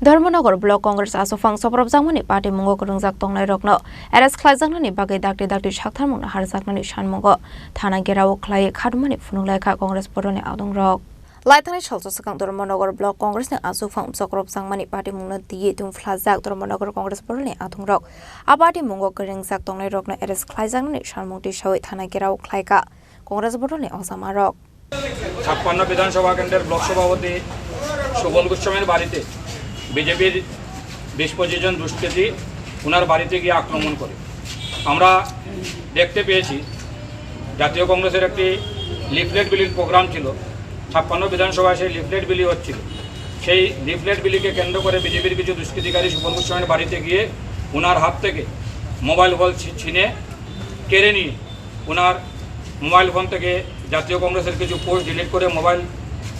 Dharmanagar Block Congress Achukphang Chopropjakmani Patimungo Khorang Tongnairokno khlaijaknani dakti Saktharmung Naharjaknani Sanmungo Thana Gerao Khadumani Phunuklaikha Congress Bodol Adongrok Laithani Chalso Sakang Dharmanagar Block Congress ne Achukphang Chopropjakmani Patimungo Khlaijak Dharmanagar Congress Bodol Adongrok Patimungo Khorang Tongnairokno khlaijaknani Sanmungo Tishawi Thana Gerao Khlaikha Congress Bodol Osamarok 56 বিধানসভা কেন্দ্রের block সভাপতি সুবল গোস্বামীর বাড়িতে বিজেপির 20-25 জন দুষ্কৃতী ওনার বাড়িতে গিয়ে আক্রমণ করে আমরা দেখতে পেয়েছি জাতীয় কংগ্রেসের একটি লিফলেট বিলির প্রোগ্রাম ছিল 56 বিধানসভায় সেই লিফলেট বিলি হচ্ছিল সেই লিফলেট বিলিকে কেন্দ্র করে বিজেপির কিছু দুষ্কৃতিকারী সুবল গোস্বামীর বাড়িতে গিয়ে ওনার হাত থেকে মোবাইল ফোন ছিনে কেড়ে নিয়ে ওনার মোবাইল ফোন থেকে জাতীয় কংগ্রেসের কিছু পোস্ট ডিলিট করে মোবাইল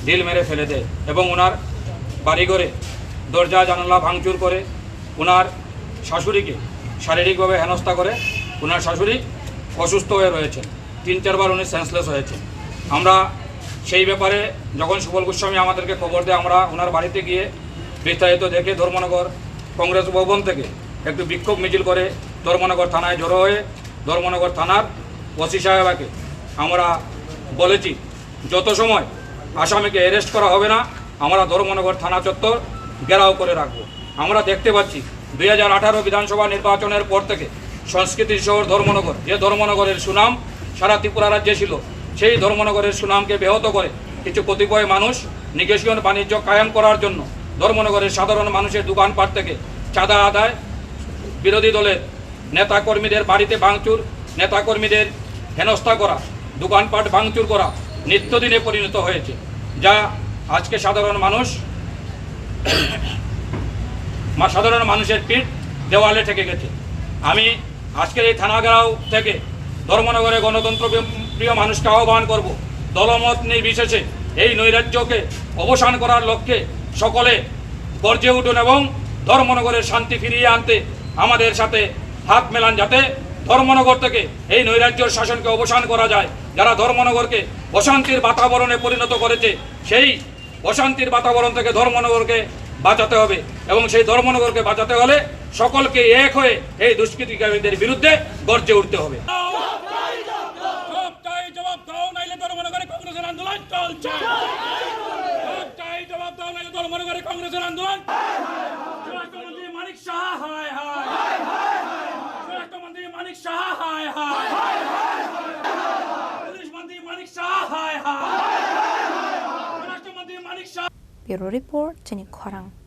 ডিল মেরে ফেলে দেয় এবং ওনার বাড়িঘরে দরজা জানালা ভাঙচুর করে ওনার শাশুড়িকে শারীরিকভাবে হেনস্থা করে ওনার শাশুড়ি অসুস্থ হয়ে রয়েছেন 3-4 বার উনি সেন্সলেস হয়েছেন আমরা সেই ব্যাপারে যখন সুবল গোস্বামী আমাদেরকে খবর দেয় আমরা ওনার বাড়িতে গিয়ে বিস্তারিত দেখে ধর্মনগর কংগ্রেস ভবন থেকে একটু বিক্ষোভ মিছিল করে ধর্মনগর থানায় জড়ো হয়ে ধর্মনগর থানার ওসি সাহেবাকে আমরা বলেছি যত সময় আসামিকে অ্যারেস্ট করা হবে না আমরা ধর্মনগর থানা চত্বর ঘেরাও করে রাখব আমরা দেখতে পাচ্ছি 2018 বিধানসভা নির্বাচনের পর থেকে সংস্কৃতির শহর ধর্মনগর যে ধর্মনগরের সুনাম সারা ত্রিপুরা রাজ্যে ছিল সেই ধর্মনগরের সুনামকে ব্যাহত করে কিছু কতিপয় মানুষ নিগেশন বাণিজ্য কায়েম করার জন্য ধর্মনগরের সাধারণ মানুষের দোকানপাট থেকে চাঁদা আদায় বিরোধী দলের নেতাকর্মীদের বাড়িতে ভাঙচুর নেতাকর্মীদের হেনস্থা করা দোকানপাট ভাঙচুর করা নিত্যদিনে পরিণত হয়েছে যা আজকে সাধারণ মানুষের পিঠ দেওয়ালে ঠেকে গেছে আমি আজকের এই থানা গেরাও থেকে ধর্মনগরে গণতন্ত্র প্রিয় মানুষকে আহ্বান করব দলমত নির্বিশেষে এই নৈরাজ্যকে অবসান করার লক্ষ্যে সকলে গর্জে উঠুন এবং ধর্মনগরের শান্তি ফিরিয়ে আনতে আমাদের সাথে হাত মেলান যাতে ধর্মনগর থেকে এই নৈরাজ্যের শাসনকে অবসান করা যায় যারা ধর্মনগরকে অশান্তির বাতাবরণে পরিণত করেছে সেই অশান্তির বাতাবরণ থেকে ধর্মনগরকে বাঁচাতে হবে এবং সেই ধর্মনগরকে বাঁচাতে হলে সকলকে এক হয়ে এই দুষ্কৃতিকারীদের বিরুদ্ধে গর্জে উঠতে হবে Bureau Report, Chini Khorang.